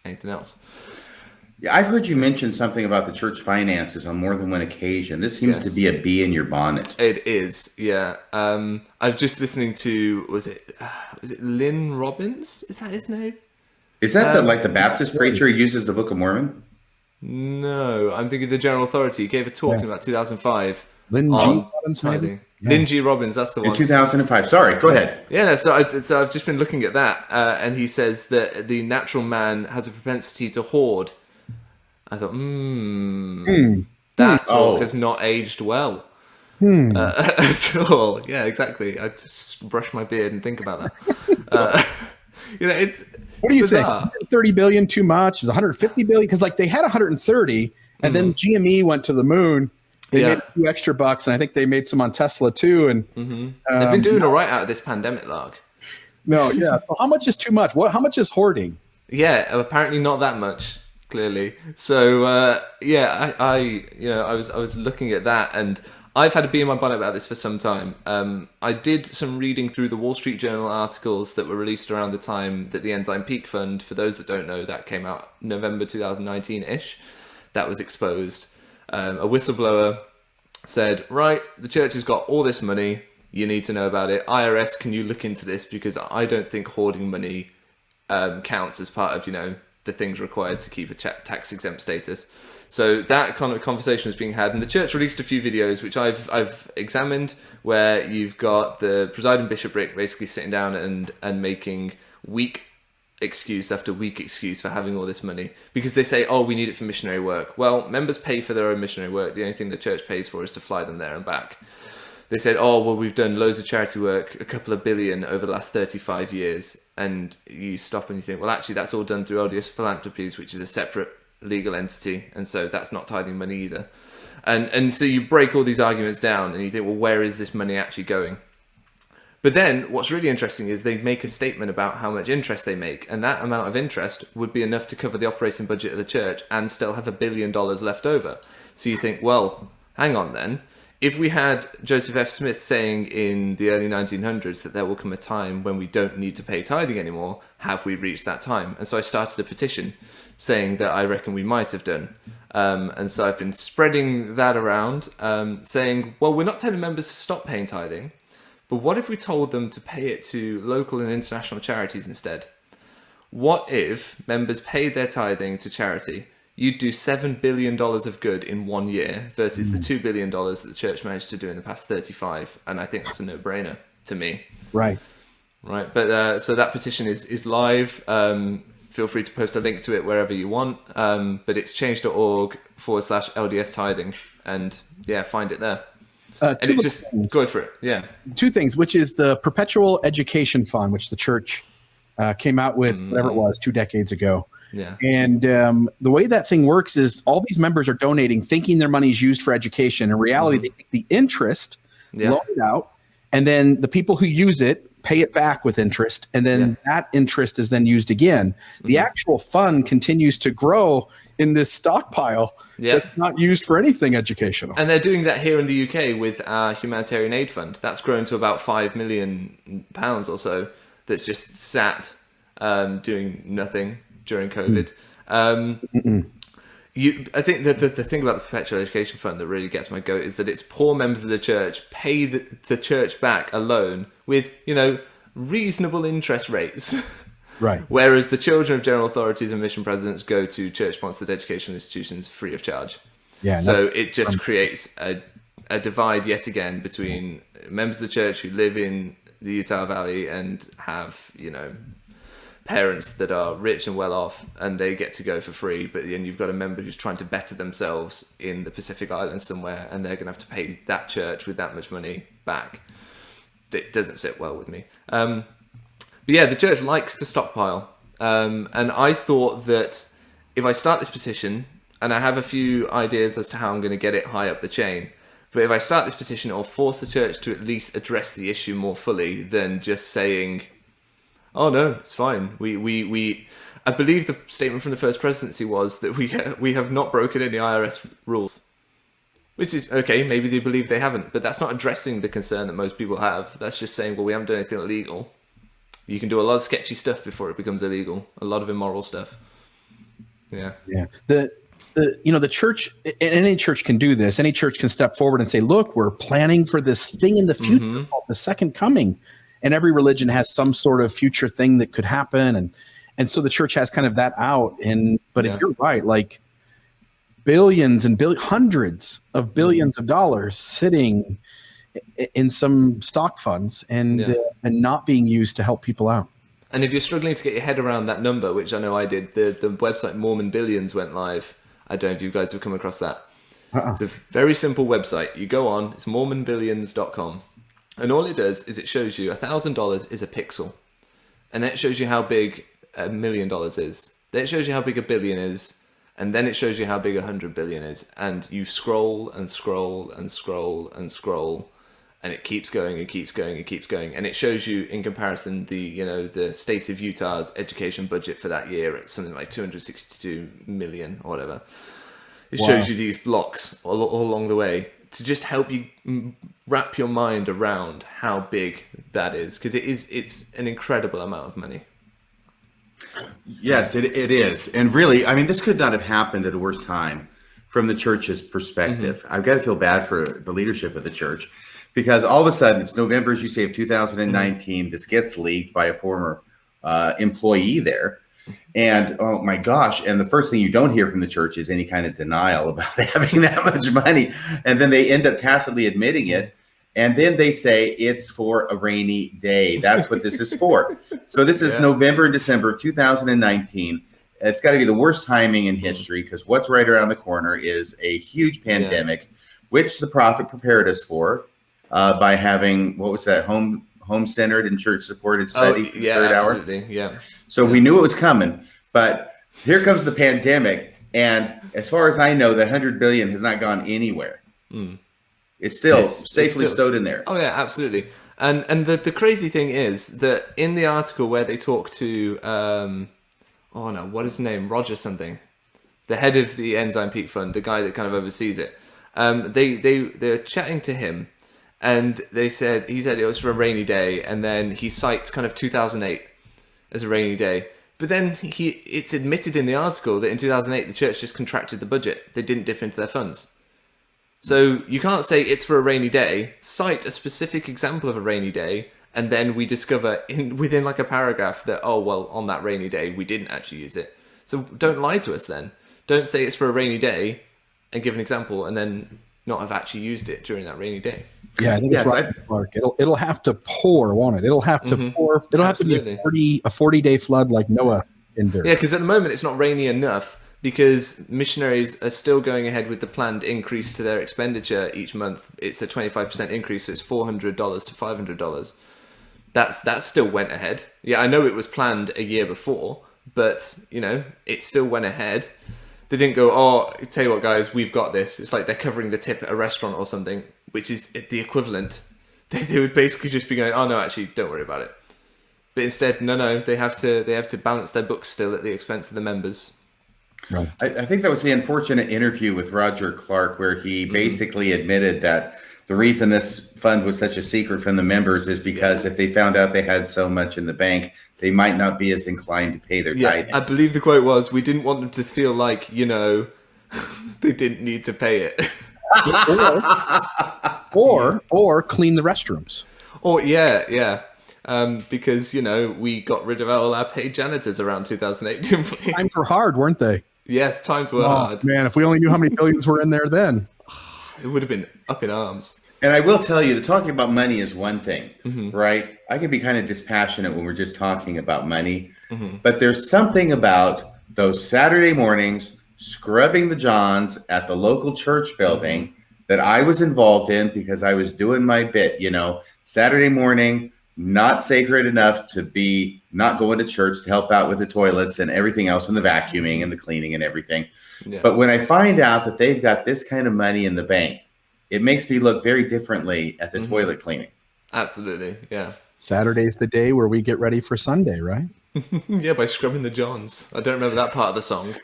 anything else. Yeah, I've heard you mention something about the church finances on more than one occasion. This seems to be a bee in your bonnet. It is, yeah. I've just listening to, was it Lyn Robbins? Is that his name? Is that the Baptist preacher who uses the Book of Mormon? No, I'm thinking the General Authority. He gave a talk in about 2005 Lyn G Robbins, tithing. Lyn G Robbins, that's the one. In 2005. Sorry, go ahead. Yeah, no, so I've just been looking at that, and he says that the natural man has a propensity to hoard. I thought, that talk has not aged well at all. Yeah, exactly. I just brush my beard and think about that. It's what do you bizarre. think? 30 billion too much? Is 150 billion? Because like they had 130, and then GME went to the moon. They made a few extra bucks, and I think they made some on Tesla too. And they've been doing all right out of this pandemic lark. No, yeah. So how much is too much? How much is hoarding? Yeah, apparently not that much. Clearly, so I was looking at that, and I've had a bee in my bonnet about this for some time. I did some reading through the Wall Street Journal articles that were released around the time that the Enzyme Peak Fund, for those that don't know, that came out November 2019-ish. That was exposed. A whistleblower said, right, the church has got all this money. You need to know about it. IRS, can you look into this? Because I don't think hoarding money counts as part of, the things required to keep a tax exempt status. So that kind of conversation was being had, and the church released a few videos which I've examined, where you've got the presiding bishopric basically sitting down and making weak excuse after weak excuse for having all this money, because they say, oh, we need it for missionary work. Well, members pay for their own missionary work. The only thing the church pays for is to fly them there and back. They said, oh, well, we've done loads of charity work, a couple of billion over the last 35 years. And you stop and you think, well, actually, that's all done through Odious Philanthropies, which is a separate legal entity. And so that's not tithing money either. And so you break all these arguments down and you think, well, where is this money actually going? But then what's really interesting is they make a statement about how much interest they make. And that amount of interest would be enough to cover the operating budget of the church and still have $1 billion left over. So you think, well, hang on then. If we had Joseph F. Smith saying in the early 1900s that there will come a time when we don't need to pay tithing anymore, have we reached that time? And so I started a petition saying that I reckon we might have done. And so I've been spreading that around, saying, well, we're not telling members to stop paying tithing, but what if we told them to pay it to local and international charities instead? What if members paid their tithing to charity? You'd do $7 billion of good in 1 year versus the $2 billion that the church managed to do in the past 35. And I think that's a no-brainer to me. Right. But so that petition is live. Feel free to post a link to it wherever you want. But it's change.org/LDS tithing. And yeah, find it there. And it just go for it. Yeah. Two things, which is the Perpetual Education Fund, which the church came out with, whatever it was, 2 decades ago. Yeah. And the way that thing works is all these members are donating, thinking their money is used for education. In reality, they take the interest, loan it out, and then the people who use it pay it back with interest, and then that interest is then used again. The actual fund continues to grow in this stockpile that's not used for anything educational. And they're doing that here in the UK with our humanitarian aid fund. That's grown to about £5 million or so. That's just sat doing nothing during COVID. I think that the thing about the Perpetual Education Fund that really gets my goat is that it's poor members of the church pay the church back a loan with, reasonable interest rates. Right. Whereas the children of general authorities and mission presidents go to church-sponsored educational institutions free of charge. Yeah. So it just creates a divide yet again between members of the church who live in the Utah Valley and have, parents that are rich and well off and they get to go for free, but then you've got a member who's trying to better themselves in the Pacific Islands somewhere and they're going to have to pay that church with that much money back. It doesn't sit well with me. But yeah, the church likes to stockpile. And I thought that if I start this petition, and I have a few ideas as to how I'm going to get it high up the chain, but if I start this petition, it'll force the church to at least address the issue more fully than just saying, oh no, it's fine. I believe the statement from the First Presidency was that we have not broken any IRS rules, which is okay. Maybe they believe they haven't, but that's not addressing the concern that most people have. That's just saying, well, we haven't done anything illegal. You can do a lot of sketchy stuff before it becomes illegal. A lot of immoral stuff. Yeah. Yeah. The church, and any church can do this. Any church can step forward and say, look, we're planning for this thing in the future called the second coming. And every religion has some sort of future thing that could happen. And so the church has kind of that out. But you're right, like billions and hundreds of billions of dollars sitting in some stock funds and not being used to help people out. And if you're struggling to get your head around that number, which I know I did, the website Mormon Billions went live. I don't know if you guys have come across that. It's a very simple website. You go on, it's mormonbillions.com. And all it does is it shows you $1,000 is a pixel. And then it shows you how big $1 million is. Then it shows you how big $1 billion is. And then it shows you how big 100 billion is. And you scroll and scroll and scroll and scroll. And it keeps going and keeps going and keeps going. And it shows you in comparison the state of Utah's education budget for that year at something like 262 million or whatever. It shows you these blocks all along the way to just help you wrap your mind around how big that is. Because it's an incredible amount of money. Yes, it is. And really, I mean, this could not have happened at a worse time from the church's perspective. I've got to feel bad for the leadership of the church. Because all of a sudden, it's November, as you say, of 2019. This gets leaked by a former employee there. And, oh, my gosh. And the first thing you don't hear from the church is any kind of denial about having that much money. And then they end up tacitly admitting it. And then they say it's for a rainy day. That's what this is for. So this is November and December of 2019. It's got to be the worst timing in history because what's right around the corner is a huge pandemic, which the prophet prepared us for. By having, what was that, home-centered and church-supported study for the third hour? Yeah. So we knew it was coming, but here comes the pandemic, and as far as I know, the 100 billion has not gone anywhere. It's still safely stowed in there. Oh yeah, absolutely. And the crazy thing is that in the article where they talk to, what is his name? Roger something, the head of the Ensign Peak Fund, the guy that kind of oversees it. They're chatting to him. And he said it was for a rainy day, and then he cites kind of 2008 as a rainy day. But then it's admitted in the article that in 2008 the church just contracted the budget. They didn't dip into their funds. So you can't say it's for a rainy day, cite a specific example of a rainy day, and then we discover within like a paragraph that, oh, well, on that rainy day we didn't actually use it. So don't lie to us then. Don't say it's for a rainy day and give an example and then not have actually used it during that rainy day. Yeah, I think it's right, Mark. It'll have to pour, won't it? It'll have to pour. It'll have to be a 40-day flood like Noah endured. Yeah, because at the moment it's not rainy enough because missionaries are still going ahead with the planned increase to their expenditure each month. It's a 25% increase, so it's $400 to $500. That still went ahead. Yeah, I know it was planned a year before, but it still went ahead. They didn't go, oh, tell you what, guys, we've got this. It's like they're covering the tip at a restaurant or something, which is the equivalent. They would basically just be going, oh, no, actually, don't worry about it. But instead, no, they have to balance their books still at the expense of the members. Right. I think that was the unfortunate interview with Roger Clark where he basically admitted that the reason this fund was such a secret from the members is because if they found out they had so much in the bank, they might not be as inclined to pay their tithing. I believe the quote was, we didn't want them to feel like, they didn't need to pay it. or clean the restrooms. Or, because, we got rid of all our paid janitors around 2008, didn't we? Times were hard, weren't they? Yes, times were hard. Man, if we only knew how many billions were in there then. It would have been up in arms. And I will tell you that talking about money is one thing, right? I can be kind of dispassionate when we're just talking about money, but there's something about those Saturday mornings scrubbing the johns at the local church building that I was involved in because I was doing my bit, Saturday morning, not sacred enough to be not going to church to help out with the toilets and everything else and the vacuuming and the cleaning and everything. Yeah. But when I find out that they've got this kind of money in the bank, it makes me look very differently at the toilet cleaning. Absolutely, yeah. Saturday's the day where we get ready for Sunday, right? Yeah, by scrubbing the johns. I don't remember that part of the song.